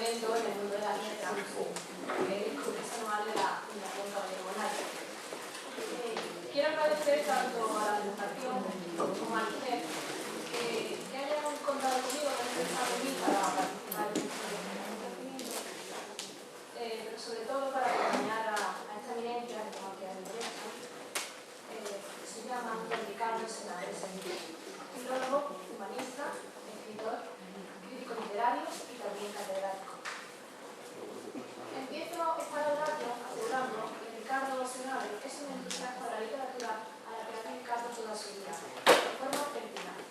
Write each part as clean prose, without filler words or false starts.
momento en el mundo de la letra, el congreso anual de la Fundación Caballero Bonal. Quiero agradecer tanto a la Administración como al CNEF que hayan contado conmigo, que han pensado en mí para participar en este acontecimiento, pero sobre todo para acompañar a esta eminencia que tengo aquí a mi derecha, que se llama Ricardo Senares, filólogo, humanista, escritor, crítico literario y también catedrático. Empiezo esta laudatio asegurando que Ricardo Senares es un entusiasta de la literatura a la que ha dedicado toda su vida, de forma obstinada.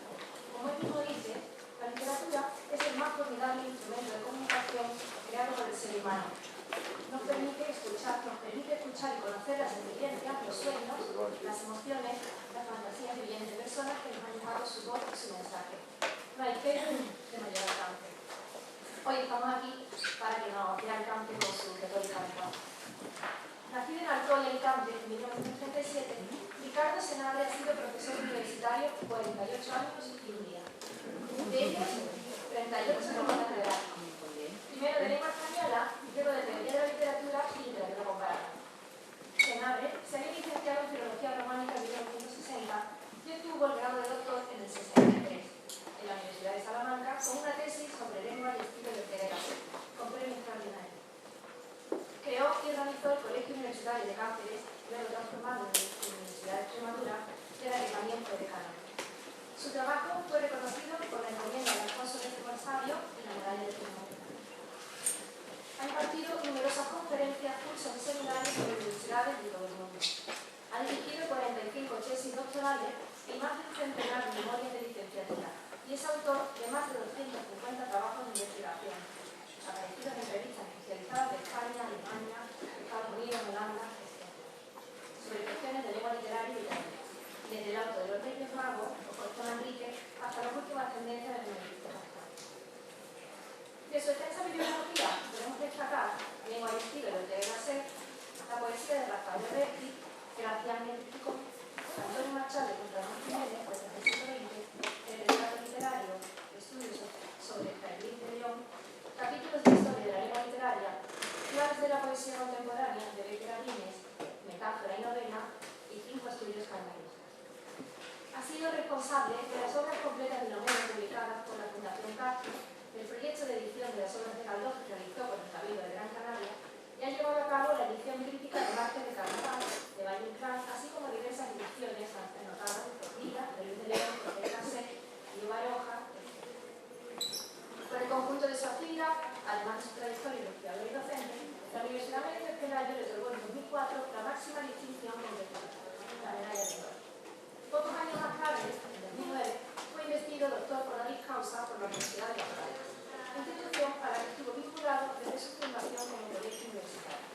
Como él mismo dice, la literatura es el más formidable instrumento de comunicación creado por el ser humano. Nos permite escuchar y conocer las experiencias, los sueños, las emociones, las fantasías vivientes de personas que nos han dejado su voz y su mensaje. No hay que de mayor alcance. Hoy estamos aquí para que nos dé alcance con su retórica de paz. Nacido en Alcoy, Alicante, en 1937, Ricardo Senabre ha sido profesor universitario 48 años y un día. De ellos, 38 como catedrático. Primero de lengua española y luego de teoría de la literatura y literatura comparada. Senabre se había licenciado en Filología Románica en 1960 y obtuvo el grado de doctor en el 63 en la Universidad de Salamanca con una tesis sobre lengua y estilo de Ortega y Gasset, con premio extraordinario. Creó y organizó el Colegio Universitario de Cáceres, luego transformado en la Universidad de Extremadura, de la que también fue decano. Su trabajo fue reconocido por la encomienda de Alfonso X Sabio y la medalla de Extremadura. Ha impartido numerosas conferencias, cursos y seminarios en universidades de todo el mundo. Ha dirigido 45 tesis doctorales y más de un centenar de memorias de licenciatura, y es autor de más de 250 trabajos de investigación, aparecidos en revistas especializadas de España, Alemania, Estados Unidos, Holanda, etc., sobre cuestiones de lengua literaria y literaria, desde el auto de los Reyes Magos o Porto Enrique hasta las últimas tendencias de la lingüística. De su extensa bibliografía podemos destacar Lengua y estilo de Ortega y Gasset, la poesía de Rafael Berti, Gracián Científico, Antonio Machado de Contramón Jiménez, desde el siglo XX, el retrato literario, estudios sobre Fermín de León, capítulos de historia de la lengua literaria, claves de la poesía contemporánea de Becker Aguines, metáfora y novena, y 5 estudios carmelistas. Ha sido responsable de las obras completas de Lomero publicadas por la Fundación Castro, del proyecto de edición de las obras de Galdós que realizó con el Cabildo de Gran Canaria, y ha llevado a cabo la edición crítica de Márquez de Carvajal, de Valle Inclán, así como diversas ediciones anotadas de Zorrilla, de Luis de León, de Gasset, de Baroja, etc. Por el conjunto de su actividad, además de su trayectoria investigadora y docente, la Universidad Menéndez Pelayo le otorgó en 2004 la máxima distinción condecorada, la medalla de oro. Pocos años más tarde, en 2009, fue investido doctor honoris causa por la Universidad de Las Palmas, institución a la que estuvo vinculado desde su fundación como colegio universitario.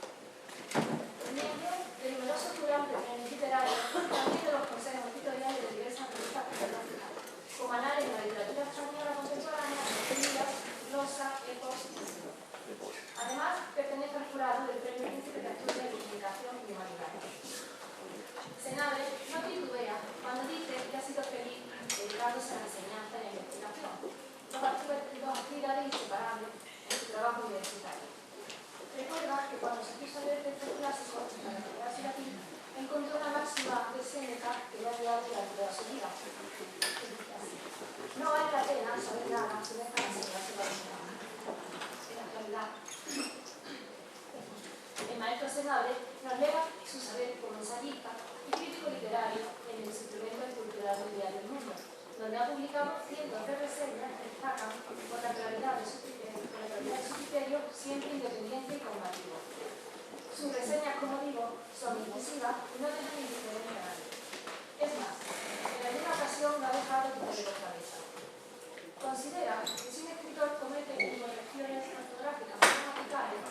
Miembro de numerosos jurados de premios literarios, también de los consejos editoriales de diversas revistas tecnológicas, como Anales de la Literatura Española Contemporánea, Entendidas, Glosa, Ecos, etc. Además, pertenece al jurado del Premio Príncipe de Asturias de Comunicación y Humanidades. Senabre no titubea cuando dice que ha sido feliz dedicándose a la enseñanza y la investigación, dos actividades inseparables en su trabajo universitario. Recuerda que cuando se quiso leer textos clásicos para estudiarse latín, encontró una máxima de Séneca que le ha ayudado durante toda su vida. No vale la pena saber nada sin dejar de enseñarse la vida. En la actualidad, el maestro Senabre nos lega su saber como ensayista y crítico literario en el suplemento cultural del diario El Mundo, donde ha publicado cientos de reseñas que destacan por la claridad de su criterio, siempre independiente y combativo. Sus reseñas, como digo, son inclusivas y no dejan indiferente a nadie. Es más, en alguna ocasión lo ha dejado de la cabeza. Considera que si un escritor comete incorrecciones ortográficas o gramaticales,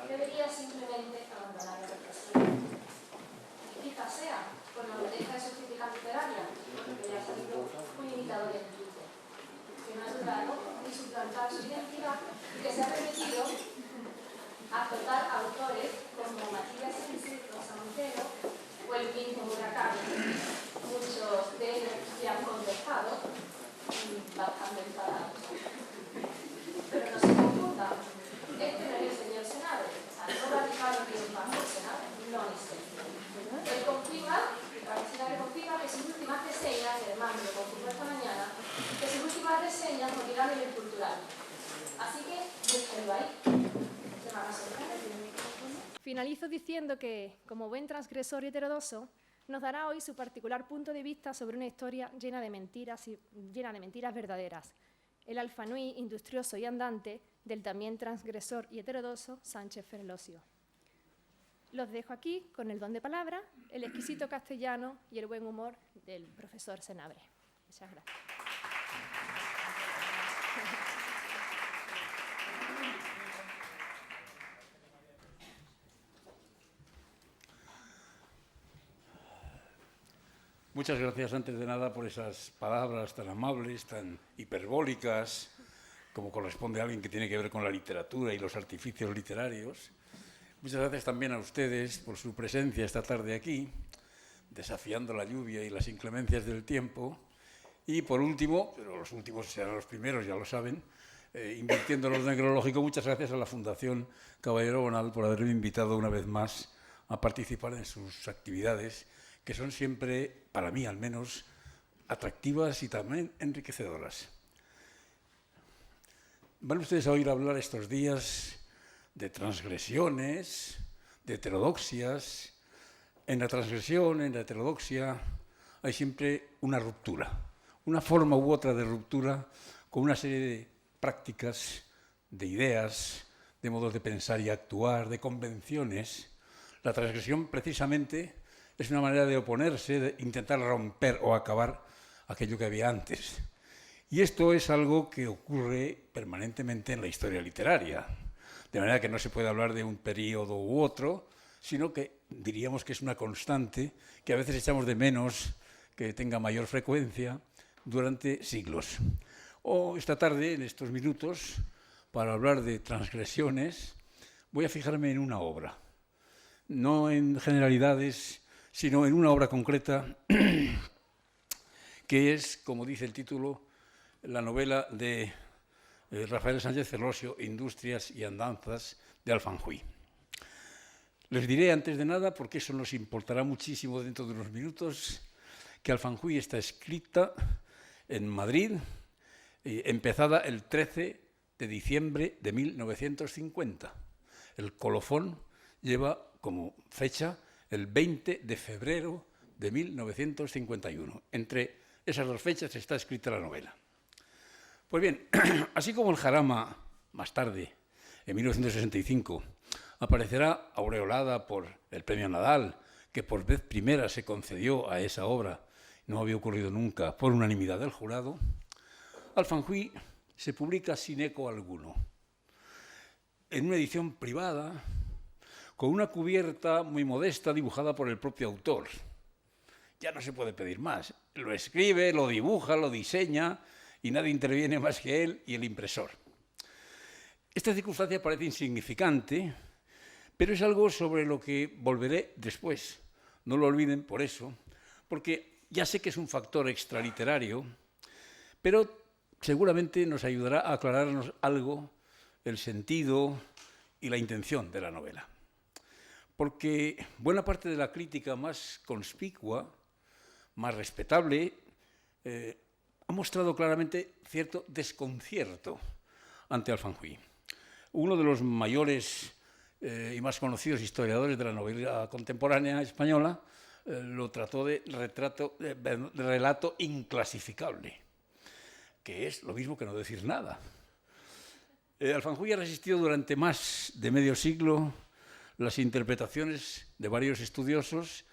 debería simplemente abandonar la profesión. Y quizás sea por la modestia de su crítica literaria, porque le ha salido un imitador en Twitter, que no ha ayudado ni suplantar su identidad y que se ha permitido azotar a autores como Matías Sensi, Rosa Montero o el mismo Murakami. Muchos de ellos se han contestado bastante enfadados. Pero no se confunda, es más reseñas nos dirá a nivel cultural. Así que, búsquenlo ahí. Finalizo diciendo que, como buen transgresor y heterodoxo, nos dará hoy su particular punto de vista sobre una historia llena de mentiras verdaderas, el alfanui industrioso y andante del también transgresor y heterodoxo Sánchez Ferlosio. Los dejo aquí con el don de palabra, el exquisito castellano y el buen humor del profesor Senabre. Muchas gracias. Muchas gracias, antes de nada, por esas palabras tan amables, tan hiperbólicas, como corresponde a alguien que tiene que ver con la literatura y los artificios literarios. Muchas gracias también a ustedes por su presencia esta tarde aquí, desafiando la lluvia y las inclemencias del tiempo. Y por último, pero los últimos serán los primeros, ya lo saben, invirtiendo en el orden cronológico, muchas gracias a la Fundación Caballero Bonal por haberme invitado una vez más a participar en sus actividades, que son siempre, para mí al menos, atractivas y también enriquecedoras. Van ustedes a oír hablar estos días de transgresiones, de heterodoxias. En la transgresión, en la heterodoxia, hay siempre una ruptura, una forma u otra de ruptura con una serie de prácticas, de ideas, de modos de pensar y actuar, de convenciones. La transgresión, precisamente, es una manera de oponerse, de intentar romper o acabar aquello que había antes. Y esto es algo que ocurre permanentemente en la historia literaria, de manera que no se puede hablar de un periodo u otro, sino que diríamos que es una constante que a veces echamos de menos que tenga mayor frecuencia durante siglos. O esta tarde, en estos minutos, para hablar de transgresiones, voy a fijarme en una obra, no en generalidades, sino en una obra concreta que es, como dice el título, la novela de Rafael Sánchez Ferlosio, Industrias y Andanzas de Alfanjuí. Les diré antes de nada, porque eso nos importará muchísimo dentro de unos minutos, que Alfanjuí está escrita en Madrid, empezada el 13 de diciembre de 1950. El colofón lleva como fecha el 20 de febrero de 1951. Entre esas dos fechas está escrita la novela. Pues bien, así como el Jarama, más tarde, en 1965, aparecerá aureolada por el premio Nadal, que por vez primera se concedió a esa obra, no había ocurrido nunca, por unanimidad del jurado, Alfanjuí se publica sin eco alguno, en una edición privada, con una cubierta muy modesta dibujada por el propio autor. Ya no se puede pedir más. Lo escribe, lo dibuja, lo diseña y nadie interviene más que él y el impresor. Esta circunstancia parece insignificante, pero es algo sobre lo que volveré después. No lo olviden por eso, porque ya sé que es un factor extraliterario, pero seguramente nos ayudará a aclararnos algo el sentido y la intención de la novela. Porque buena parte de la crítica más conspicua, más respetable, ha mostrado claramente cierto desconcierto ante Alfanjuí. Uno de los mayores y más conocidos historiadores de la novela contemporánea española lo trató de relato inclasificable, que es lo mismo que no decir nada. Alfanjuí ha resistido durante más de medio siglo las interpretaciones de varios estudiosos,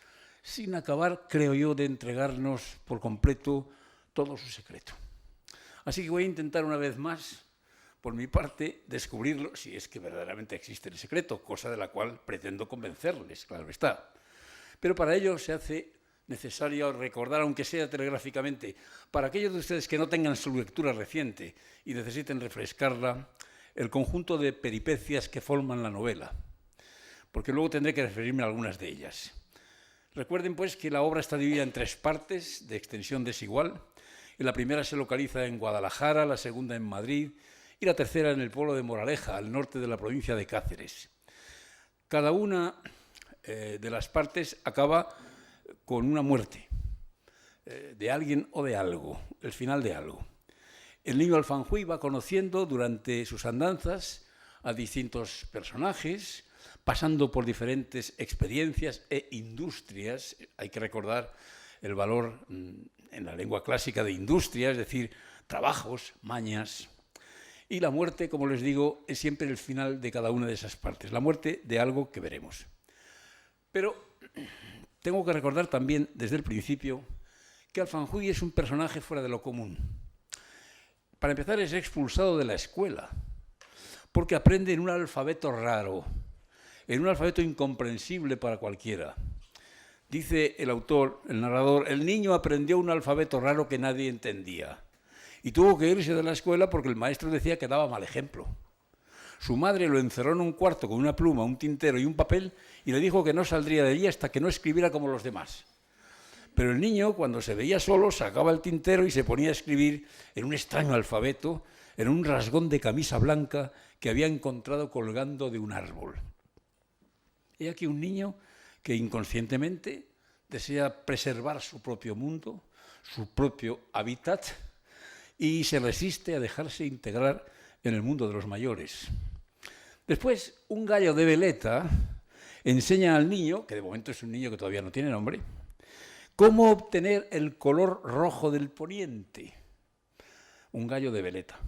sin acabar, creo yo, de entregarnos por completo todo su secreto. Así que voy a intentar una vez más, por mi parte, descubrirlo, si es que verdaderamente existe el secreto, cosa de la cual pretendo convencerles, claro está. Pero para ello se hace necesario recordar, aunque sea telegráficamente, para aquellos de ustedes que no tengan su lectura reciente y necesiten refrescarla, el conjunto de peripecias que forman la novela, porque luego tendré que referirme a algunas de ellas. Recuerden, pues, que la obra está dividida en 3 partes de extensión desigual. Y la primera se localiza en Guadalajara, la segunda en Madrid y la tercera en el pueblo de Moraleja, al norte de la provincia de Cáceres. Cada una de las partes acaba con una muerte de alguien o de algo, el final de algo. El niño Alfanjuy va conociendo durante sus andanzas a distintos personajes, pasando por diferentes experiencias e industrias. Hay que recordar el valor en la lengua clásica de industria, es decir, trabajos, mañas. Y la muerte, como les digo, es siempre el final de cada una de esas partes, la muerte de algo que veremos. Pero tengo que recordar también desde el principio que Alfanjuy es un personaje fuera de lo común. Para empezar, es expulsado de la escuela, porque aprende en un alfabeto raro, en un alfabeto incomprensible para cualquiera. Dice el autor, el narrador, el niño aprendió un alfabeto raro que nadie entendía y tuvo que irse de la escuela porque el maestro decía que daba mal ejemplo. Su madre lo encerró en un cuarto con una pluma, un tintero y un papel y le dijo que no saldría de allí hasta que no escribiera como los demás. Pero el niño, cuando se veía solo, sacaba el tintero y se ponía a escribir en un extraño alfabeto, en un rasgón de camisa blanca que había encontrado colgando de un árbol. He aquí un niño que inconscientemente desea preservar su propio mundo, su propio hábitat, y se resiste a dejarse integrar en el mundo de los mayores. Después, un gallo de veleta enseña al niño, que de momento es un niño que todavía no tiene nombre, cómo obtener el color rojo del poniente. Un gallo de veleta.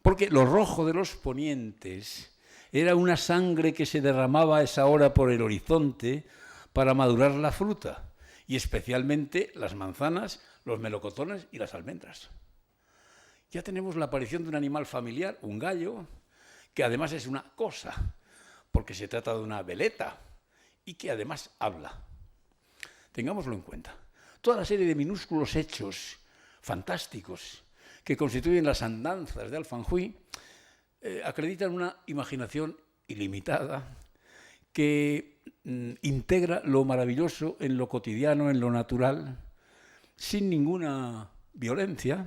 Porque lo rojo de los ponientes era una sangre que se derramaba a esa hora por el horizonte para madurar la fruta, y especialmente las manzanas, los melocotones y las almendras. Ya tenemos la aparición de un animal familiar, un gallo, que además es una cosa, porque se trata de una veleta, y que además habla. Tengámoslo en cuenta. Toda la serie de minúsculos hechos fantásticos que constituyen las andanzas de Alfanjuy acreditan una imaginación ilimitada que integra lo maravilloso en lo cotidiano, en lo natural, sin ninguna violencia,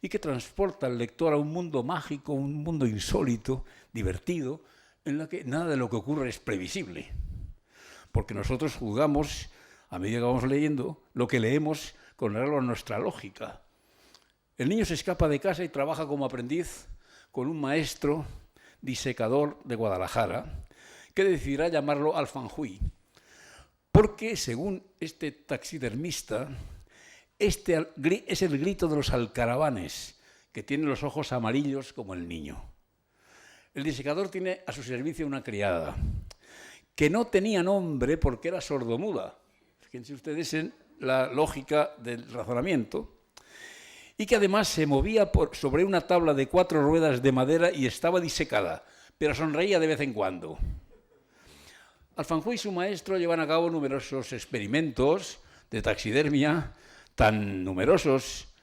y que transporta al lector a un mundo mágico, un mundo insólito, divertido, en el que nada de lo que ocurre es previsible. Porque nosotros juzgamos, a medida que vamos leyendo, lo que leemos con arreglo a nuestra lógica. El niño se escapa de casa y trabaja como aprendiz con un maestro disecador de Guadalajara, que decidirá llamarlo Alfanjuy, porque, según este taxidermista, este es el grito de los alcaravanes, que tienen los ojos amarillos como el niño. El disecador tiene a su servicio una criada, que no tenía nombre porque era sordomuda. Fíjense ustedes en la lógica del razonamiento. Y que además se movía sobre una tabla de 4 ruedas de madera y estaba disecada, pero sonreía de vez en cuando. Alfanjuy y su maestro llevan a cabo numerosos experimentos de taxidermia, tan numerosos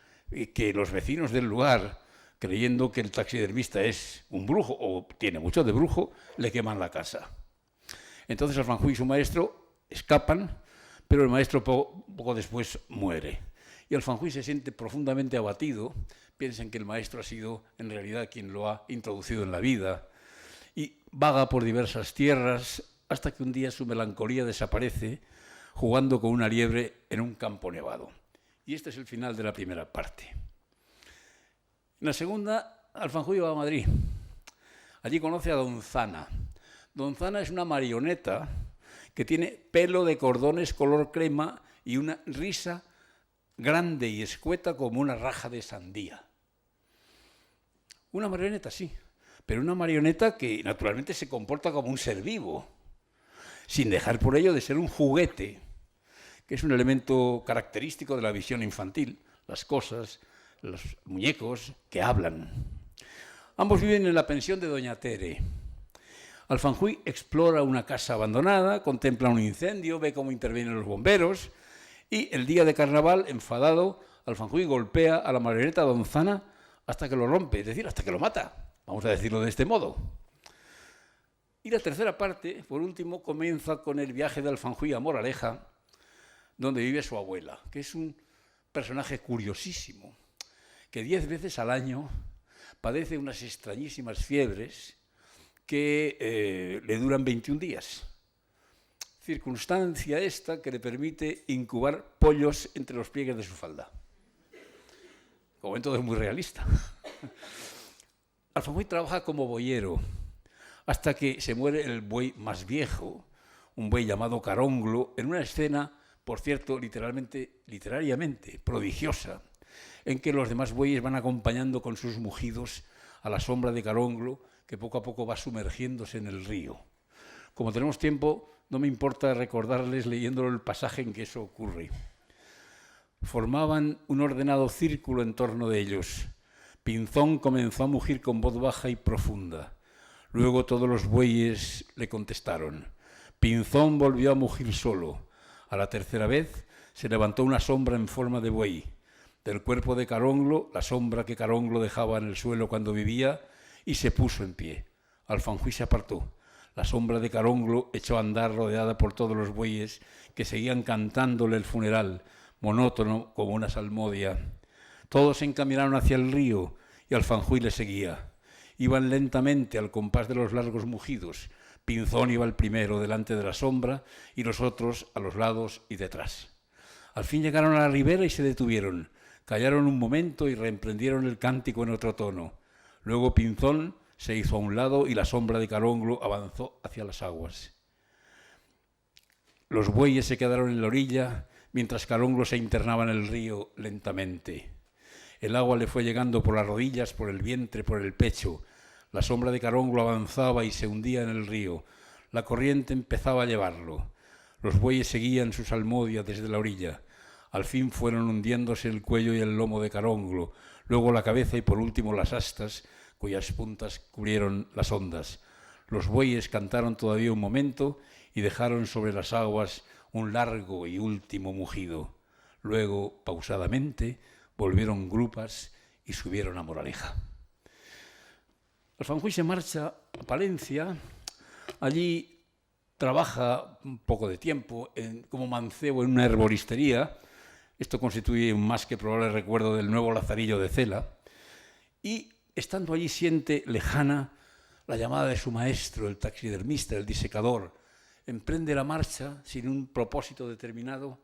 que los vecinos del lugar, creyendo que el taxidermista es un brujo o tiene mucho de brujo, le queman la casa. Entonces Alfanjuy y su maestro escapan, pero el maestro poco después muere. Y Alfanjuy se siente profundamente abatido, piensan que el maestro ha sido en realidad quien lo ha introducido en la vida, y vaga por diversas tierras hasta que un día su melancolía desaparece jugando con una liebre en un campo nevado. Y este es el final de la primera parte. En la segunda, Alfanjuy va a Madrid. Allí conoce a Don Zana. Don Zana es una marioneta que tiene pelo de cordones color crema y una risa grande y escueta como una raja de sandía. Una marioneta, sí, pero una marioneta que naturalmente se comporta como un ser vivo, sin dejar por ello de ser un juguete, que es un elemento característico de la visión infantil, las cosas, los muñecos que hablan. Ambos viven en la pensión de Doña Tere. Alfanjuy explora una casa abandonada, contempla un incendio, ve cómo intervienen los bomberos, y el día de carnaval, enfadado, Alfanjuy golpea a la marioneta Don Zana hasta que lo rompe, es decir, hasta que lo mata. Vamos a decirlo de este modo. Y la tercera parte, por último, comienza con el viaje de Alfanjuy a Moraleja, donde vive su abuela, que es un personaje curiosísimo, que 10 veces al año padece unas extrañísimas fiebres que le duran 21 días. Circunstancia esta que le permite incubar pollos entre los pliegues de su falda. Como ven, todo es muy realista. Alfanjuy trabaja como boyero hasta que se muere el buey más viejo, un buey llamado Caronglo, en una escena, por cierto, literariamente prodigiosa, en que los demás bueyes van acompañando con sus mugidos a la sombra de Caronglo, que poco a poco va sumergiéndose en el río. Como tenemos tiempo, no me importa recordarles leyéndolo el pasaje en que eso ocurre. Formaban un ordenado círculo en torno de ellos. Pinzón comenzó a mugir con voz baja y profunda. Luego todos los bueyes le contestaron. Pinzón volvió a mugir solo. A la tercera vez se levantó una sombra en forma de buey. Del cuerpo de Caronglo, la sombra que Caronglo dejaba en el suelo cuando vivía, y se puso en pie. Alfanjuy se apartó. La sombra de Caronglo echó a andar rodeada por todos los bueyes que seguían cantándole el funeral, monótono como una salmodia. Todos se encaminaron hacia el río y Alfanjuy le seguía. Iban lentamente al compás de los largos mugidos. Pinzón iba el primero delante de la sombra y los otros a los lados y detrás. Al fin llegaron a la ribera y se detuvieron. Callaron un momento y reemprendieron el cántico en otro tono. Luego Pinzón se hizo a un lado y la sombra de Caronglo avanzó hacia las aguas. Los bueyes se quedaron en la orilla mientras Caronglo se internaba en el río lentamente. El agua le fue llegando por las rodillas, por el vientre, por el pecho. La sombra de Caronglo avanzaba y se hundía en el río. La corriente empezaba a llevarlo. Los bueyes seguían su salmodia desde la orilla. Al fin fueron hundiéndose el cuello y el lomo de Caronglo, luego la cabeza y por último las astas, cuyas puntas cubrieron las ondas. Los bueyes cantaron todavía un momento y dejaron sobre las aguas un largo y último mugido. Luego, pausadamente, volvieron grupas y subieron a Moraleja. Alfanjuy se marcha a Palencia. Allí trabaja un poco de tiempo como mancebo en una herboristería. Esto constituye un más que probable recuerdo del nuevo lazarillo de Cela. Y estando allí siente lejana la llamada de su maestro, el taxidermista, el disecador. Emprende la marcha sin un propósito determinado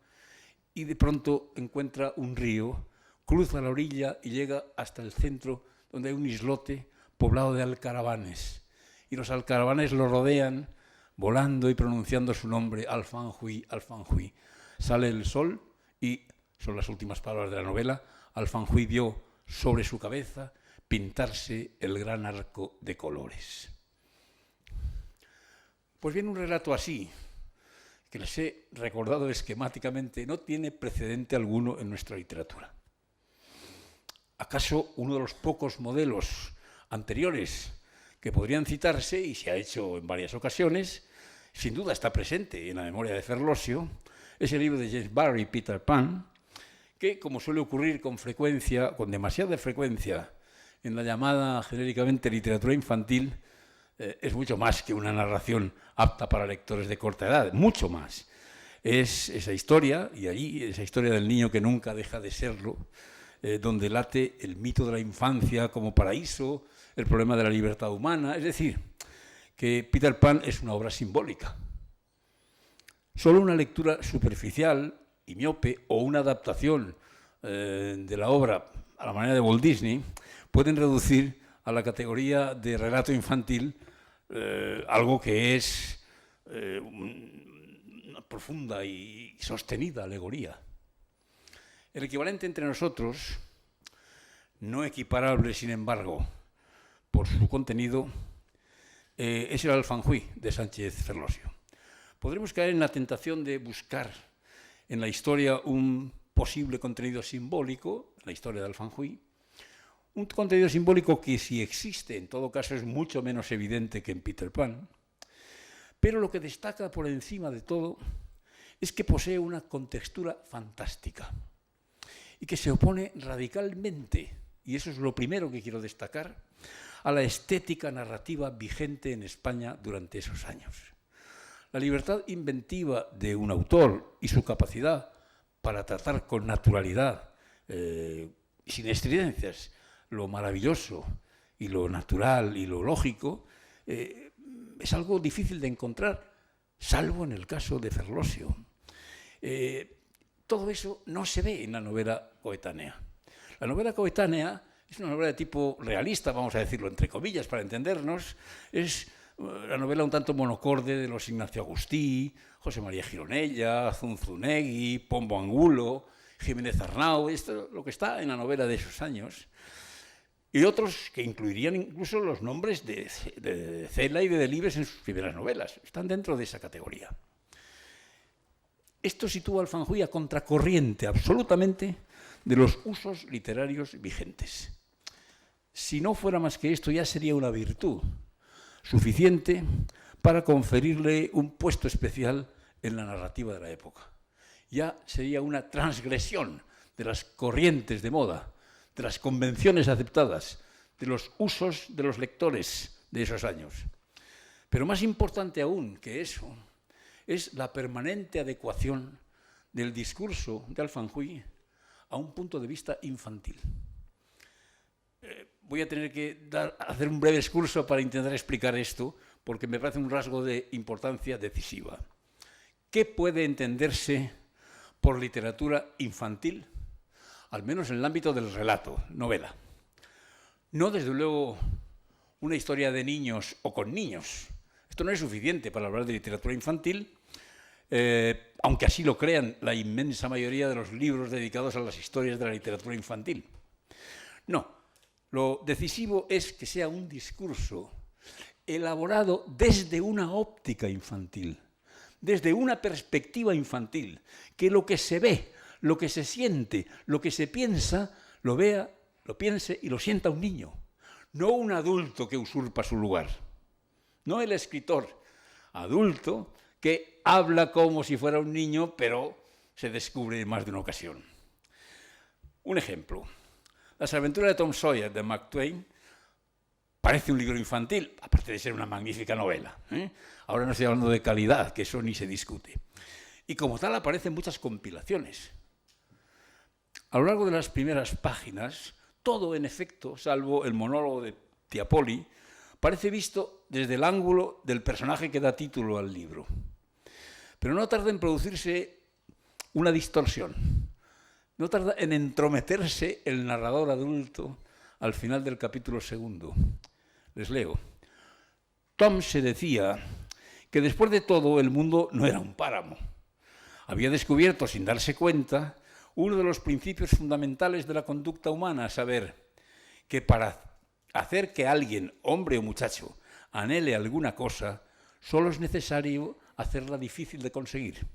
y de pronto encuentra un río, cruza la orilla y llega hasta el centro donde hay un islote poblado de alcaravanes. Y los alcaravanes lo rodean volando y pronunciando su nombre, Alfanjuy, Alfanjuy. Sale el sol y, son las últimas palabras de la novela, Alfanjuy vio sobre su cabeza pintarse el gran arco de colores. Pues bien, un relato así, que les he recordado esquemáticamente, no tiene precedente alguno en nuestra literatura. ¿Acaso uno de los pocos modelos anteriores que podrían citarse, y se ha hecho en varias ocasiones, sin duda está presente en la memoria de Ferlosio, es el libro de James Barrie, Peter Pan, que, como suele ocurrir con frecuencia, con demasiada frecuencia, en la llamada genéricamente literatura infantil, es mucho más que una narración apta para lectores de corta edad, mucho más. Es esa historia, y allí esa historia del niño que nunca deja de serlo, donde late el mito de la infancia como paraíso, el problema de la libertad humana. Es decir, que Peter Pan es una obra simbólica. Solo una lectura superficial y miope o una adaptación de la obra a la manera de Walt Disney pueden reducir a la categoría de relato infantil algo que es una profunda y sostenida alegoría. El equivalente entre nosotros, no equiparable sin embargo por su contenido, es el Alfanjuy de Sánchez Ferlosio. Podremos caer en la tentación de buscar en la historia un posible contenido simbólico, la historia de Alfanjuy, un contenido simbólico que, si existe, en todo caso es mucho menos evidente que en Peter Pan, pero lo que destaca por encima de todo es que posee una contextura fantástica y que se opone radicalmente, y eso es lo primero que quiero destacar, a la estética narrativa vigente en España durante esos años. La libertad inventiva de un autor y su capacidad para tratar con naturalidad y sin estridencias lo maravilloso y lo natural y lo lógico es algo difícil de encontrar, salvo en el caso de Ferlosio. Todo eso no se ve en la novela coetánea. La novela coetánea Es una novela de tipo realista, vamos a decirlo entre comillas, para entendernos. Es la novela un tanto monocorde de los Ignacio Agustí, José María Gironella, Zunzunegui, Pombo Angulo, Jiménez Arnau, esto es lo que está en la novela de esos años. Y otros que incluirían incluso los nombres de Cela y de Delibes en sus primeras novelas. Están dentro de esa categoría. Esto sitúa al Fanjul a contracorriente absolutamente de los usos literarios vigentes. Si no fuera más que esto, ya sería una virtud suficiente para conferirle un puesto especial en la narrativa de la época. Ya sería una transgresión de las corrientes de moda, de las convenciones aceptadas, de los usos de los lectores de esos años. Pero más importante aún que eso es la permanente adecuación del discurso de Alfanjuy a un punto de vista infantil. Voy a tener que hacer un breve excurso para intentar explicar esto, porque me parece un rasgo de importancia decisiva. ¿Qué puede entenderse por literatura infantil? Al menos en el ámbito del relato, novela. No, desde luego, una historia de niños o con niños. Esto no es suficiente para hablar de literatura infantil, aunque así lo crean la inmensa mayoría de los libros dedicados a las historias de la literatura infantil. No, lo decisivo es que sea un discurso elaborado desde una óptica infantil, desde una perspectiva infantil, que lo que se ve, lo que se siente, lo que se piensa, lo vea, lo piense y lo sienta un niño, no un adulto que usurpa su lugar, no el escritor adulto que habla como si fuera un niño, pero se descubre en más de una ocasión. Un ejemplo, Las aventuras de Tom Sawyer de Mark Twain parece un libro infantil, aparte de ser una magnífica novela. Ahora no estoy hablando de calidad, que eso ni se discute. Y como tal aparecen muchas compilaciones. A lo largo de las primeras páginas, todo en efecto, salvo el monólogo de Tiapoli, parece visto desde el ángulo del personaje que da título al libro. Pero no tarda en producirse una distorsión. No tarda en entrometerse el narrador adulto al final del capítulo 2. Les leo. Tom se decía que después de todo el mundo no era un páramo. Había descubierto, sin darse cuenta, uno de los principios fundamentales de la conducta humana, a saber, que para hacer que alguien, hombre o muchacho, anhele alguna cosa, solo es necesario hacerla difícil de conseguir.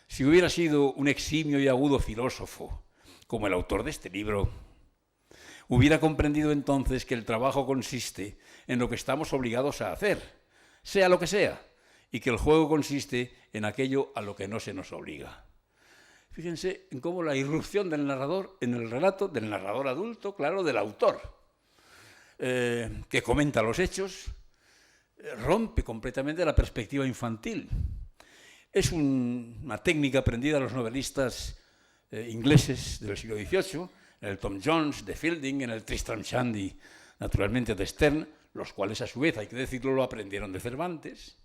Si hubiera sido un eximio y agudo filósofo, como el autor de este libro, hubiera comprendido entonces que el trabajo consiste en lo que estamos obligados a hacer, sea lo que sea, y que el juego consiste en aquello a lo que no se nos obliga. Fíjense en cómo la irrupción del narrador en el relato, del narrador adulto, claro, del autor, que comenta los hechos, rompe completamente la perspectiva infantil. Es una técnica aprendida a los novelistas ingleses del siglo XVIII, en el Tom Jones de Fielding, en el Tristram Shandy, naturalmente de Sterne, los cuales a su vez, hay que decirlo, lo aprendieron de Cervantes.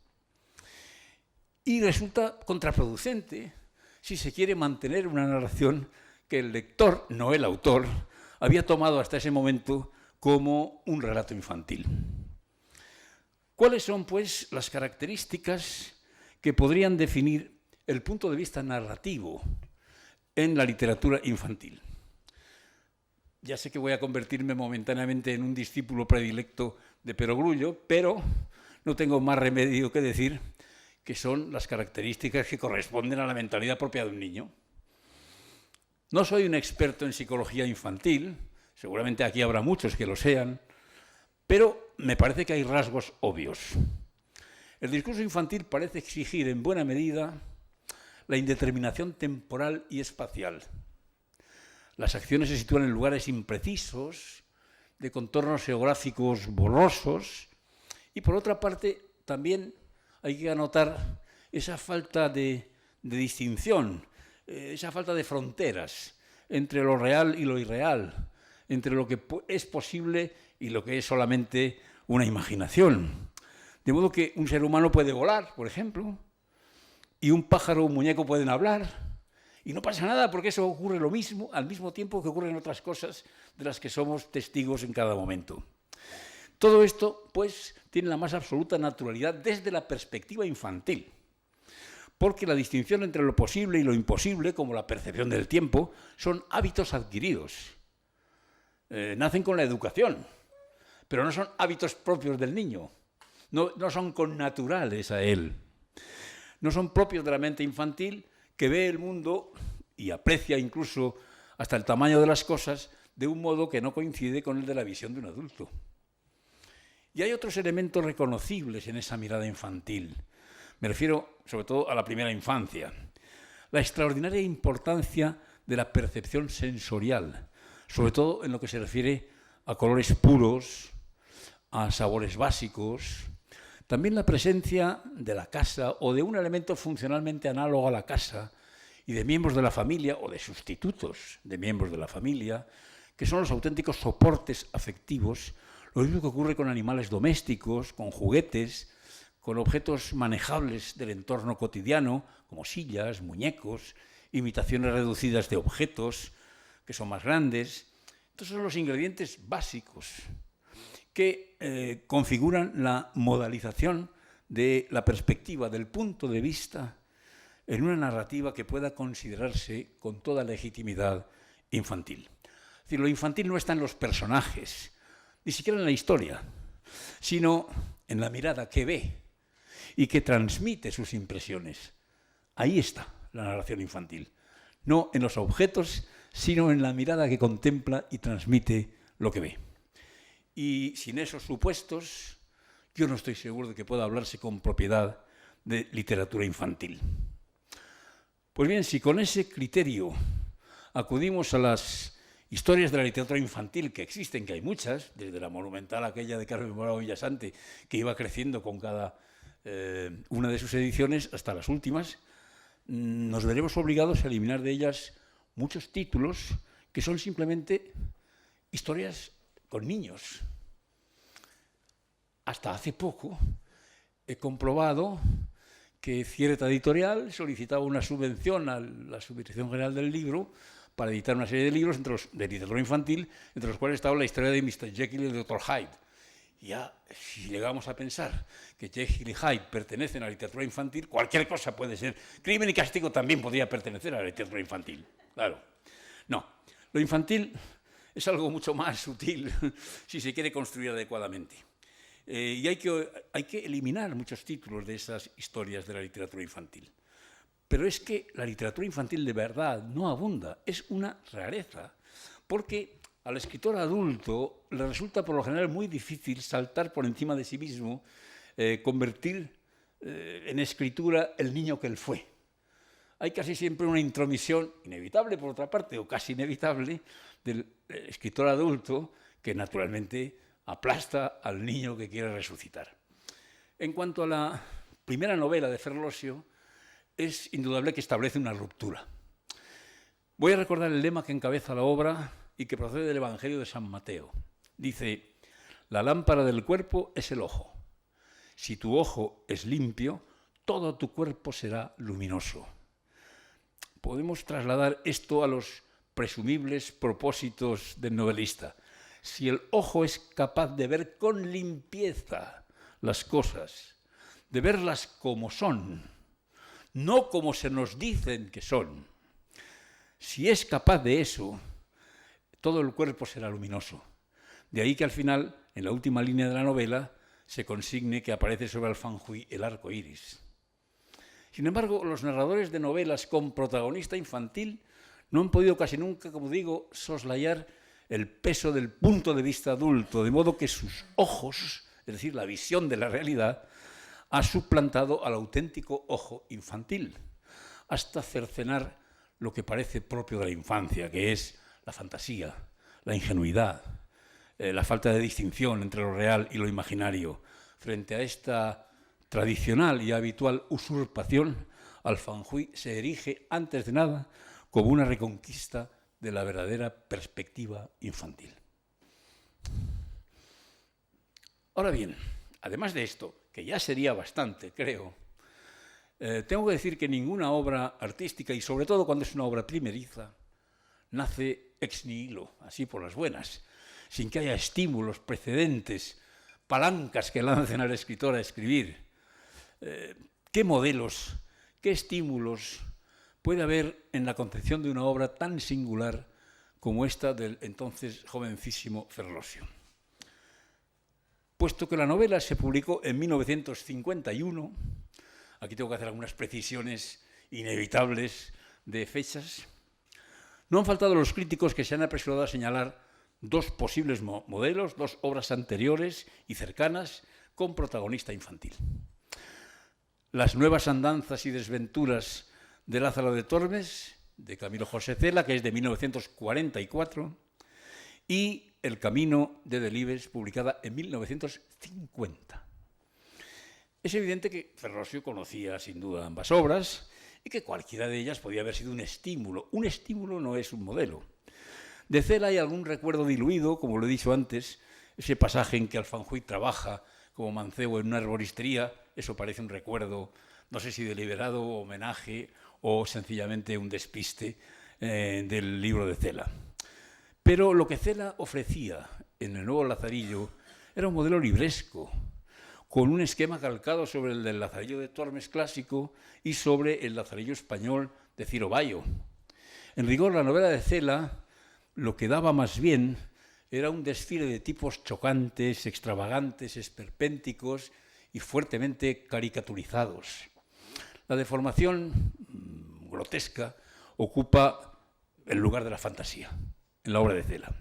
Y resulta contraproducente si se quiere mantener una narración que el lector, no el autor, había tomado hasta ese momento como un relato infantil. ¿Cuáles son, pues, las características que podrían definir el punto de vista narrativo en la literatura infantil? Ya sé que voy a convertirme momentáneamente en un discípulo predilecto de Perogrullo, pero no tengo más remedio que decir que son las características que corresponden a la mentalidad propia de un niño. No soy un experto en psicología infantil, seguramente aquí habrá muchos que lo sean, pero me parece que hay rasgos obvios. El discurso infantil parece exigir en buena medida la indeterminación temporal y espacial. Las acciones se sitúan en lugares imprecisos, de contornos geográficos borrosos, y por otra parte también hay que anotar esa falta de distinción, esa falta de fronteras entre lo real y lo irreal, entre lo que es posible y lo que es solamente una imaginación. De modo que un ser humano puede volar, por ejemplo, y un pájaro o un muñeco pueden hablar, Y no pasa nada porque eso ocurre lo mismo, al mismo tiempo que ocurren otras cosas de las que somos testigos en cada momento. Todo esto, pues, tiene la más absoluta naturalidad desde la perspectiva infantil, porque la distinción entre lo posible y lo imposible, como la percepción del tiempo, son hábitos adquiridos. Nacen con la educación, pero no son hábitos propios del niño, no son connaturales a él. No son propios de la mente infantil, que ve el mundo y aprecia incluso hasta el tamaño de las cosas de un modo que no coincide con el de la visión de un adulto. Y hay otros elementos reconocibles en esa mirada infantil. Me refiero sobre todo a la primera infancia. La extraordinaria importancia de la percepción sensorial, sobre todo en lo que se refiere a colores puros, a sabores básicos. También la presencia de la casa o de un elemento funcionalmente análogo a la casa y de miembros de la familia o de sustitutos de miembros de la familia, que son los auténticos soportes afectivos. Lo mismo que ocurre con animales domésticos, con juguetes, con objetos manejables del entorno cotidiano, como sillas, muñecos, imitaciones reducidas de objetos que son más grandes. Estos son los ingredientes básicos que configuran la modalización de la perspectiva, del punto de vista, en una narrativa que pueda considerarse con toda legitimidad infantil. Es decir, lo infantil no está en los personajes, ni siquiera en la historia, sino en la mirada que ve y que transmite sus impresiones. Ahí está la narración infantil, no en los objetos, sino en la mirada que contempla y transmite lo que ve. Y sin esos supuestos, yo no estoy seguro de que pueda hablarse con propiedad de literatura infantil. Pues bien, si con ese criterio acudimos a las historias de la literatura infantil que existen, que hay muchas, desde la monumental aquella de Carmen Morao Villasante, que iba creciendo con cada una de sus ediciones, hasta las últimas, nos veremos obligados a eliminar de ellas muchos títulos que son simplemente historias con niños. Hasta hace poco he comprobado que cierta editorial solicitaba una subvención a la Subdirección General del Libro para editar una serie de libros de literatura infantil, entre los cuales estaba la historia de Mr. Jekyll y el Dr. Hyde. Y ya, si llegamos a pensar que Jekyll y Hyde pertenecen a la literatura infantil, cualquier cosa puede ser. Crimen y Castigo también podría pertenecer a la literatura infantil. Claro. No, lo infantil es algo mucho más sutil si se quiere construir adecuadamente. Y hay que eliminar muchos títulos de esas historias de la literatura infantil. Pero es que la literatura infantil de verdad no abunda, es una rareza, porque al escritor adulto le resulta por lo general muy difícil saltar por encima de sí mismo, convertir en escritura el niño que él fue. Hay casi siempre una intromisión, inevitable por otra parte, o casi inevitable, del escritor adulto que naturalmente aplasta al niño que quiere resucitar. En cuanto a la primera novela de Ferlosio, es indudable que establece una ruptura. Voy a recordar el lema que encabeza la obra y que procede del Evangelio de San Mateo. Dice: la lámpara del cuerpo es el ojo. Si tu ojo es limpio, todo tu cuerpo será luminoso. Podemos trasladar esto a los presumibles propósitos del novelista. Si el ojo es capaz de ver con limpieza las cosas, de verlas como son, no como se nos dicen que son, si es capaz de eso, todo el cuerpo será luminoso. De ahí que al final, en la última línea de la novela, se consigne que aparece sobre Alfanjuí el arco iris. Sin embargo, los narradores de novelas con protagonista infantil no han podido casi nunca, como digo, soslayar el peso del punto de vista adulto, de modo que sus ojos, es decir, la visión de la realidad, ha suplantado al auténtico ojo infantil, hasta cercenar lo que parece propio de la infancia, que es la fantasía, la ingenuidad, la falta de distinción entre lo real y lo imaginario. Frente a esta tradicional y habitual usurpación, Alfanjuí se erige, antes de nada, como una reconquista de la verdadera perspectiva infantil. Ahora bien, además de esto, que ya sería bastante, creo, tengo que decir que ninguna obra artística, y sobre todo cuando es una obra primeriza, nace ex nihilo, así por las buenas, sin que haya estímulos, precedentes, palancas que lancen al escritor a escribir. ¿Qué modelos, qué estímulos puede haber en la concepción de una obra tan singular como esta del entonces jovencísimo Ferlosio? Puesto que la novela se publicó en 1951, aquí tengo que hacer algunas precisiones inevitables de fechas, no han faltado los críticos que se han apresurado a señalar dos posibles modelos, dos obras anteriores y cercanas con protagonista infantil. Las nuevas andanzas y desventuras de Lázaro de Tormes, de Camilo José Cela, que es de 1944, y El camino de Delibes, publicada en 1950. Es evidente que Ferlosio conocía sin duda ambas obras y que cualquiera de ellas podía haber sido un estímulo. Un estímulo no es un modelo. De Cela hay algún recuerdo diluido, como lo he dicho antes, ese pasaje en que Alfanjuy trabaja como mancebo en una herboristería, eso parece un recuerdo, no sé si deliberado, homenaje o sencillamente un despiste del libro de Cela. Pero lo que Cela ofrecía en el nuevo Lazarillo era un modelo libresco, con un esquema calcado sobre el del Lazarillo de Tormes clásico y sobre el Lazarillo español de Ciro Bayo. En rigor, la novela de Cela lo que daba más bien era un desfile de tipos chocantes, extravagantes, esperpénticos y fuertemente caricaturizados. La deformación grotesca ocupa el lugar de la fantasía en la obra de Cela.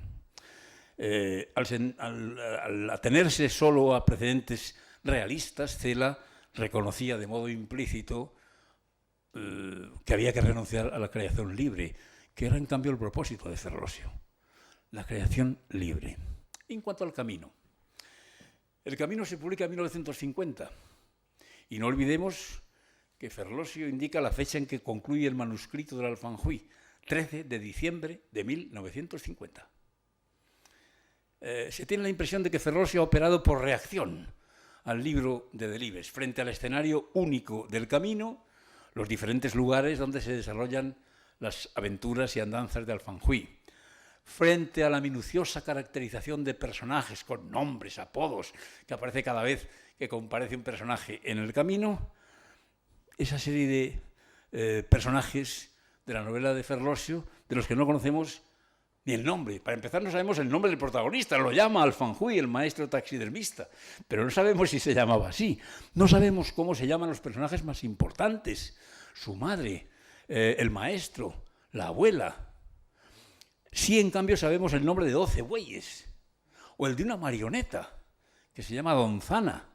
Al atenerse solo a precedentes realistas, Cela reconocía de modo implícito que había que renunciar a la creación libre, que era en cambio el propósito de Ferlosio, la creación libre. En cuanto al camino, el camino se publica en 1950 y no olvidemos que Ferlosio indica la fecha en que concluye el manuscrito del Alfanjuy, 13 de diciembre de 1950. Se tiene la impresión de que Ferlosio ha operado por reacción al libro de Delibes, frente al escenario único del camino, los diferentes lugares donde se desarrollan las aventuras y andanzas de Alfanjuy, frente a la minuciosa caracterización de personajes con nombres, apodos, que aparece cada vez que comparece un personaje en el camino, esa serie de personajes de la novela de Ferlosio, de los que no conocemos ni el nombre. Para empezar, no sabemos el nombre del protagonista, lo llama Alfanjuy, el maestro taxidermista, pero no sabemos si se llamaba así. No sabemos cómo se llaman los personajes más importantes, su madre, el maestro, la abuela. Sí, en cambio, sabemos el nombre de 12 bueyes, o el de una marioneta, que se llama Donzana,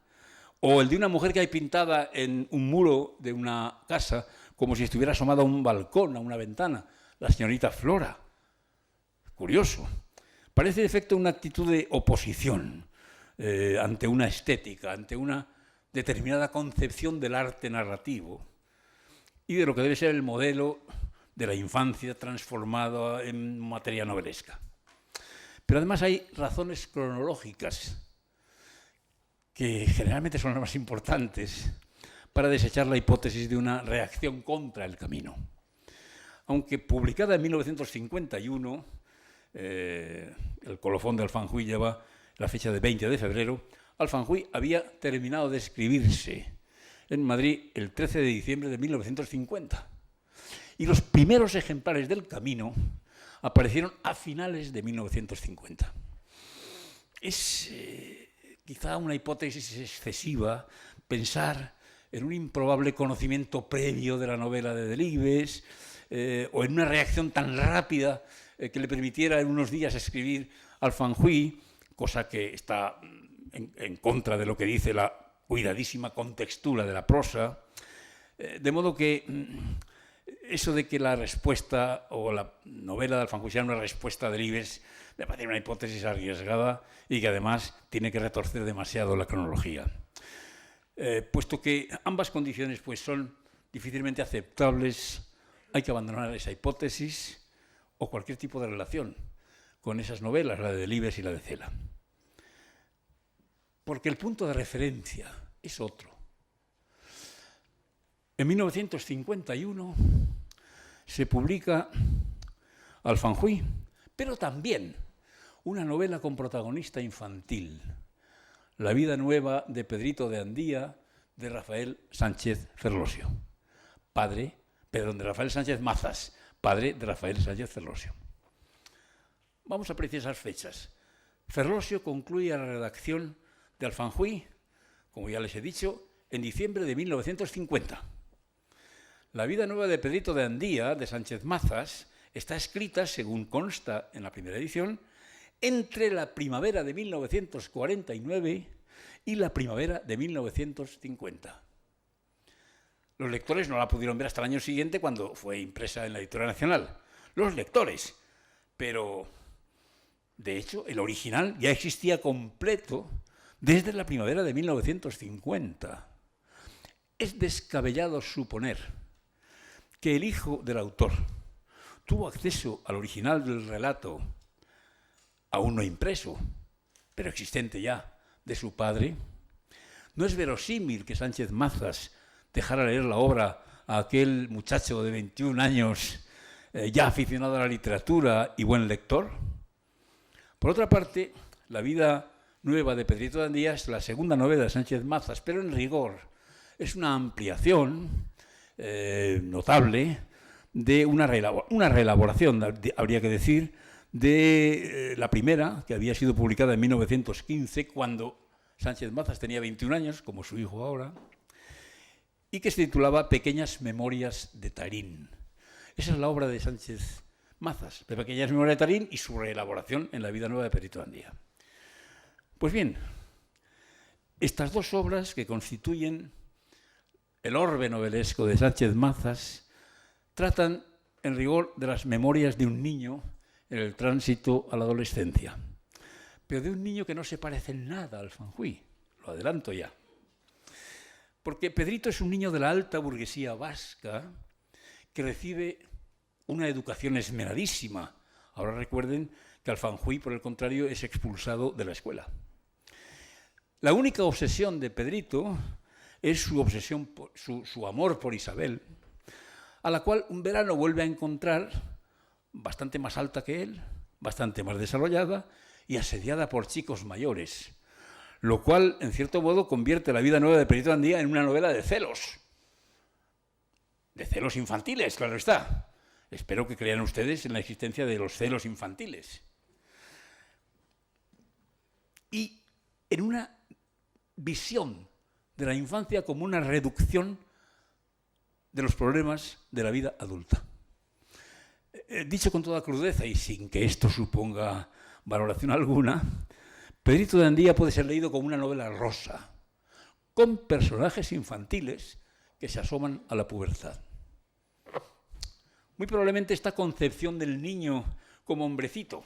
o el de una mujer que hay pintada en un muro de una casa, como si estuviera asomada a un balcón, a una ventana, la señorita Flora. Curioso. Parece, de efecto, una actitud de oposición ante una estética, ante una determinada concepción del arte narrativo y de lo que debe ser el modelo de la infancia transformado en materia novelesca. Pero además hay razones cronológicas que generalmente son las más importantes para desechar la hipótesis de una reacción contra el camino. Aunque publicada en 1951, el colofón de Alfanjuy lleva la fecha de 20 de febrero, Alfanjuy había terminado de escribirse en Madrid el 13 de diciembre de 1950. Y los primeros ejemplares del Camino aparecieron a finales de 1950. Es quizá una hipótesis excesiva pensar en un improbable conocimiento previo de la novela de Delibes o en una reacción tan rápida que le permitiera en unos días escribir Alfanjuy, cosa que está en contra de lo que dice la cuidadísima contextura de la prosa, de modo que eso de que la respuesta o la novela de Alfanjuy sea una respuesta de Delibes me parece una hipótesis arriesgada y que además tiene que retorcer demasiado la cronología. Puesto que ambas condiciones pues, son difícilmente aceptables, hay que abandonar esa hipótesis o cualquier tipo de relación con esas novelas, la de Delibes y la de Cela. Porque el punto de referencia es otro. En 1951 se publica Alfanjuí, pero también una novela con protagonista infantil, La vida nueva de Pedrito de Andía, de Rafael Sánchez Ferlosio, de Rafael Sánchez Mazas, padre de Rafael Sánchez Ferlosio. Vamos a apreciar esas fechas. Ferlosio concluye la redacción de Alfanjuí, como ya les he dicho, en diciembre de 1950. La vida nueva de Pedrito de Andía, de Sánchez Mazas, está escrita, según consta en la primera edición, entre la primavera de 1949 y la primavera de 1950. Los lectores no la pudieron ver hasta el año siguiente, cuando fue impresa en la Editorial Nacional. Los lectores. Pero, de hecho, el original ya existía completo desde la primavera de 1950. Es descabellado suponer que el hijo del autor tuvo acceso al original del relato, aún no impreso, pero existente ya, de su padre. No es verosímil que Sánchez Mazas dejara leer la obra a aquel muchacho de 21 años, ya aficionado a la literatura y buen lector. Por otra parte, La vida nueva de Pedrito de Andía es la segunda novela de Sánchez Mazas, pero en rigor es una ampliación notable de una reelaboración, habría que decir, de la primera, que había sido publicada en 1915, cuando Sánchez Mazas tenía 21 años, como su hijo ahora, y que se titulaba Pequeñas memorias de Tarín. Esa es la obra de Sánchez Mazas, de Pequeñas memorias de Tarín, y su reelaboración en La vida nueva de Pedrito de Andía. Pues bien, estas dos obras, que constituyen el orbe novelesco de Sánchez Mazas, tratan en rigor de las memorias de un niño en el tránsito a la adolescencia, pero de un niño que no se parece en nada al Alfanjuí, lo adelanto ya. Porque Pedrito es un niño de la alta burguesía vasca que recibe una educación esmeradísima. Ahora recuerden que Alfanjuí, por el contrario, es expulsado de la escuela. La única obsesión de Pedrito es su amor por Isabel, a la cual un verano vuelve a encontrar bastante más alta que él, bastante más desarrollada y asediada por chicos mayores, lo cual, en cierto modo, convierte La vida nueva de Pedrito de Andía en una novela de celos infantiles, claro está. Espero que crean ustedes en la existencia de los celos infantiles. Y en una visión de la infancia como una reducción de los problemas de la vida adulta. Dicho con toda crudeza y sin que esto suponga valoración alguna, Pedrito de Andía puede ser leído como una novela rosa, con personajes infantiles que se asoman a la pubertad. Muy probablemente esta concepción del niño como hombrecito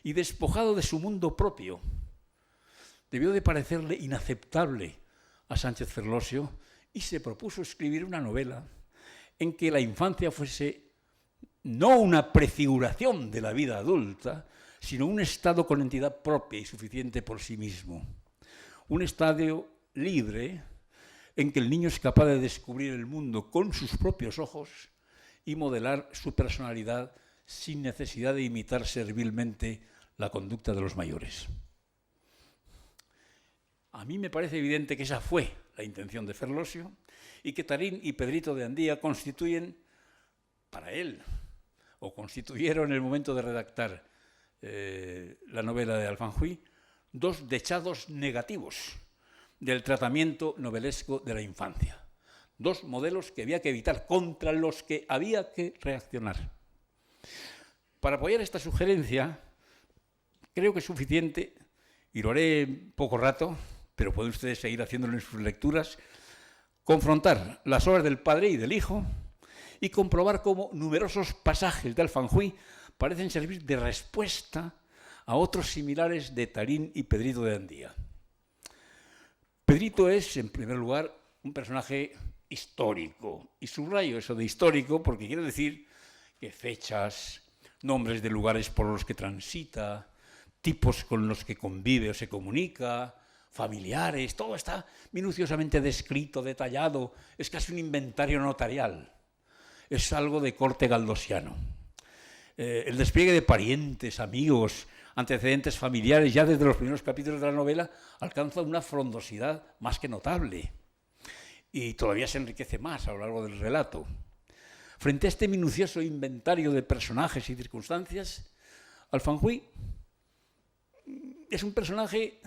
y despojado de su mundo propio debió de parecerle inaceptable a Sánchez Ferlosio y se propuso escribir una novela en que la infancia fuese no una prefiguración de la vida adulta, sino un estado con entidad propia y suficiente por sí mismo. Un estadio libre en que el niño es capaz de descubrir el mundo con sus propios ojos y modelar su personalidad sin necesidad de imitar servilmente la conducta de los mayores. A mí me parece evidente que esa fue la intención de Ferlosio y que Tarín y Pedrito de Andía constituyen para él, o constituyeron en el momento de redactar la novela de Alfanjuí, dos dechados negativos del tratamiento novelesco de la infancia. Dos modelos que había que evitar, contra los que había que reaccionar. Para apoyar esta sugerencia, creo que es suficiente, y lo haré poco rato, pero pueden ustedes seguir haciéndolo en sus lecturas, confrontar las obras del padre y del hijo y comprobar cómo numerosos pasajes de Alfanjuí parecen servir de respuesta a otros similares de Tarín y Pedrito de Andía. Pedrito es, en primer lugar, un personaje histórico, y subrayo eso de histórico porque quiere decir que fechas, nombres de lugares por los que transita, tipos con los que convive o se comunica, familiares, todo está minuciosamente descrito, detallado, es casi un inventario notarial, es algo de corte galdosiano. El despliegue de parientes, amigos, antecedentes familiares, ya desde los primeros capítulos de la novela, alcanza una frondosidad más que notable y todavía se enriquece más a lo largo del relato. Frente a este minucioso inventario de personajes y circunstancias, Alfanjuí es un personaje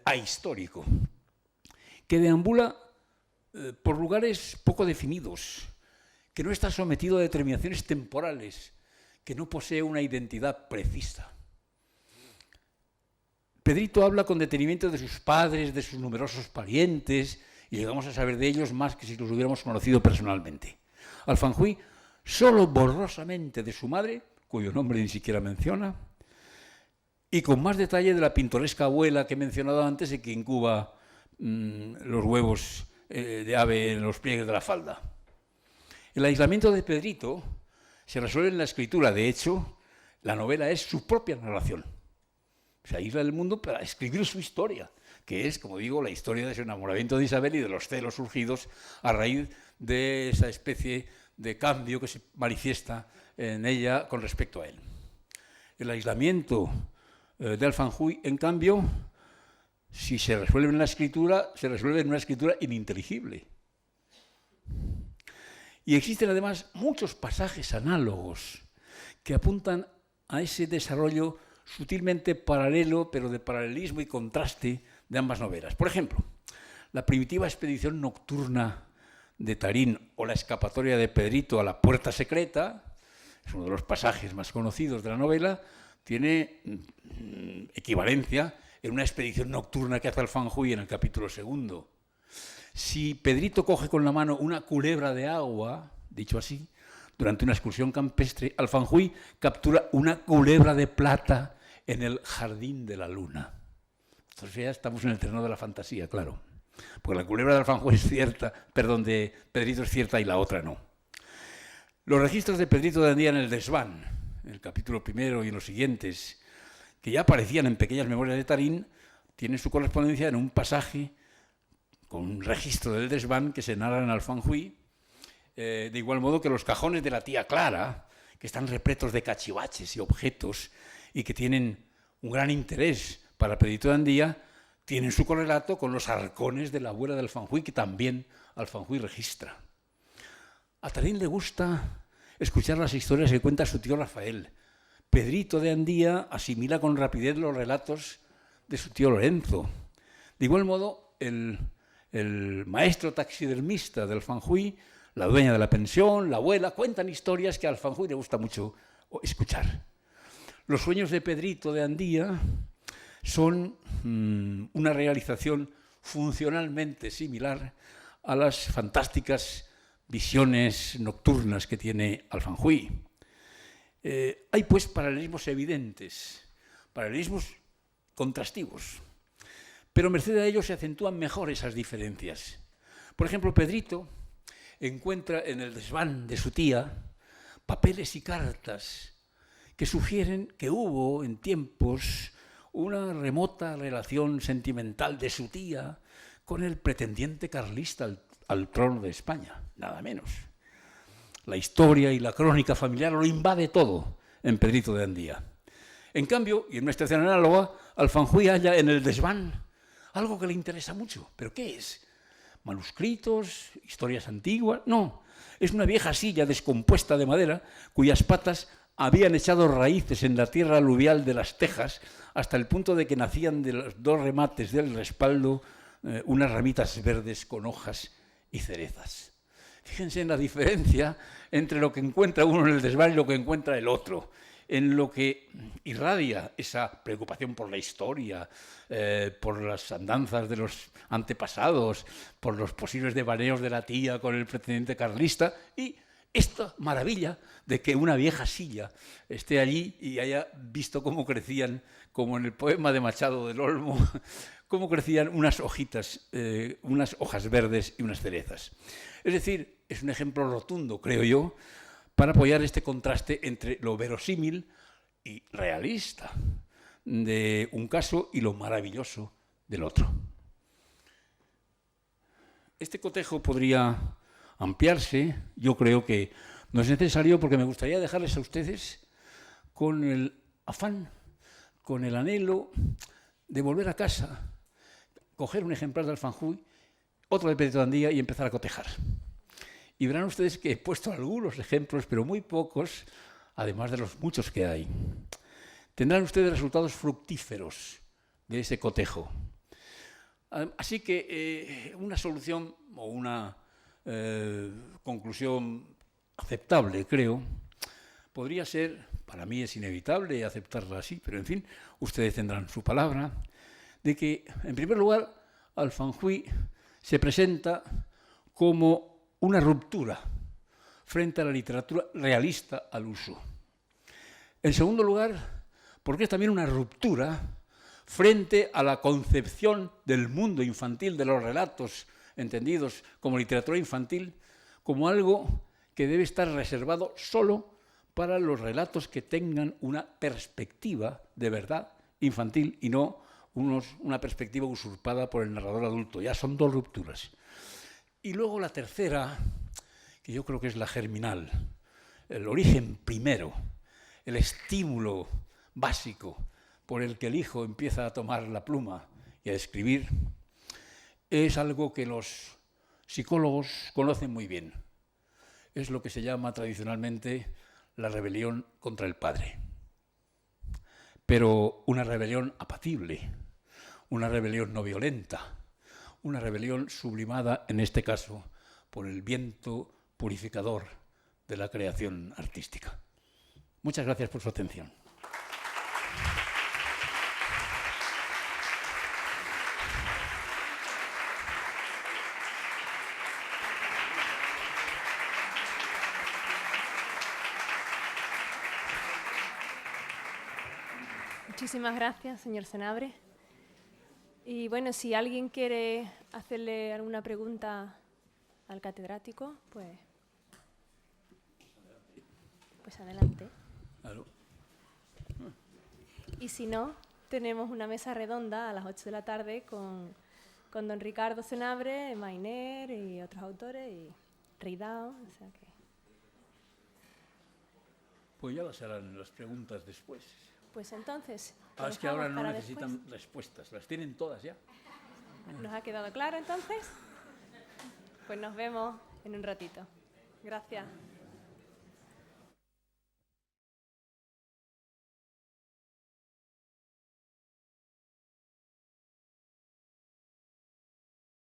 ahistórico, que deambula por lugares poco definidos, que no está sometido a determinaciones temporales, que no posee una identidad precisa. Pedrito habla con detenimiento de sus padres, de sus numerosos parientes, y llegamos a saber de ellos más que si los hubiéramos conocido personalmente. Alfanjuí, solo borrosamente de su madre, cuyo nombre ni siquiera menciona, y con más detalle de la pintoresca abuela que he mencionado antes y que incuba los huevos de ave en los pliegues de la falda. El aislamiento de Pedrito se resuelve en la escritura. De hecho, la novela es su propia narración. Se aísla del mundo para escribir su historia, que es, como digo, la historia de su enamoramiento de Isabel y de los celos surgidos a raíz de esa especie de cambio que se manifiesta en ella con respecto a él. El aislamiento de Alfanjuí, en cambio, si se resuelve en la escritura, se resuelve en una escritura ininteligible. Y existen además muchos pasajes análogos que apuntan a ese desarrollo sutilmente paralelo, pero de paralelismo y contraste de ambas novelas. Por ejemplo, la primitiva expedición nocturna de Tarín o la escapatoria de Pedrito a la puerta secreta, es uno de los pasajes más conocidos de la novela, tiene equivalencia en una expedición nocturna que hace Alfanjuí en el capítulo 2. Si Pedrito coge con la mano una culebra de agua, dicho así, durante una excursión campestre, Alfanjuí captura una culebra de plata en el jardín de la luna. Entonces ya estamos en el terreno de la fantasía, claro. Porque la culebra de Alfanjuí es cierta, perdón, de Pedrito es cierta y la otra no. Los registros de Pedrito de Andía en el desván, en el capítulo 1 y en los siguientes, que ya aparecían en Pequeñas Memorias de Tarín, tienen su correspondencia en un pasaje con un registro del desván que se narra en Alfanjuí, de igual modo que los cajones de la tía Clara, que están repletos de cachivaches y objetos y que tienen un gran interés para Pedrito de Andía, tienen su correlato con los arcones de la abuela de Alfanjuí, que también Alfanjuí registra. A Tarín le gusta escuchar las historias que cuenta su tío Rafael. Pedrito de Andía asimila con rapidez los relatos de su tío Lorenzo. De igual modo, el maestro taxidermista de Alfanjuí, la dueña de la pensión, la abuela, cuentan historias que a Alfanjuí le gusta mucho escuchar. Los sueños de Pedrito de Andía son una realización funcionalmente similar a las fantásticas visiones nocturnas que tiene Alfanjuí. Hay pues paralelismos evidentes, paralelismos contrastivos, pero merced a ello se acentúan mejor esas diferencias. Por ejemplo, Pedrito encuentra en el desván de su tía papeles y cartas que sugieren que hubo en tiempos una remota relación sentimental de su tía con el pretendiente carlista al trono de España, nada menos. La historia y la crónica familiar lo invade todo en Pedrito de Andía. En cambio, y en una situación análoga, Alfanjuí halla en el desván algo que le interesa mucho. ¿Pero qué es? ¿Manuscritos? ¿Historias antiguas? No, es una vieja silla descompuesta de madera cuyas patas habían echado raíces en la tierra aluvial de las Tejas hasta el punto de que nacían de los dos remates del respaldo unas ramitas verdes con hojas y cerezas. Fíjense en la diferencia entre lo que encuentra uno en el desván y lo que encuentra el otro, en lo que irradia esa preocupación por la historia, por las andanzas de los antepasados, por los posibles devaneos de la tía con el pretendiente carlista y esta maravilla de que una vieja silla esté allí y haya visto cómo crecían, como en el poema de Machado del Olmo, cómo crecían unas hojitas, unas hojas verdes y unas cerezas. Es decir, es un ejemplo rotundo, creo yo, para apoyar este contraste entre lo verosímil y realista de un caso y lo maravilloso del otro. Este cotejo podría ampliarse, yo creo que no es necesario, porque me gustaría dejarles a ustedes con el afán, con el anhelo de volver a casa, coger un ejemplar de Alfanjuy, otro de Pedrito de Andía y empezar a cotejar. Y verán ustedes que he puesto algunos ejemplos, pero muy pocos, además de los muchos que hay. Tendrán ustedes resultados fructíferos de ese cotejo. Así que una solución o una conclusión aceptable, creo, podría ser, para mí es inevitable aceptarla así, pero en fin, ustedes tendrán su palabra, de que, en primer lugar, Alfanjuy se presenta como una ruptura frente a la literatura realista al uso. En segundo lugar, porque es también una ruptura frente a la concepción del mundo infantil, de los relatos entendidos como literatura infantil, como algo que debe estar reservado solo para los relatos que tengan una perspectiva de verdad infantil y no una perspectiva usurpada por el narrador adulto. Ya son dos rupturas. Y luego la tercera, que yo creo que es la germinal, el origen primero, el estímulo básico por el que el hijo empieza a tomar la pluma y a escribir, es algo que los psicólogos conocen muy bien. Es lo que se llama tradicionalmente la rebelión contra el padre. Pero una rebelión apacible, una rebelión no violenta, una rebelión sublimada, en este caso, por el viento purificador de la creación artística. Muchas gracias por su atención. Muchísimas gracias, señor Senabre. Y bueno, si alguien quiere hacerle alguna pregunta al catedrático, pues adelante. Claro. Y si no, tenemos una mesa redonda a las 8 de la tarde con don Ricardo Senabre, Mayner y otros autores, y Ridao, o sea que... Pues ya las harán las preguntas después. Pues entonces... Es que ahora no necesitan después. respuestas, las tienen todas ya. ¿Nos ha quedado claro entonces? Pues nos vemos en un ratito. Gracias.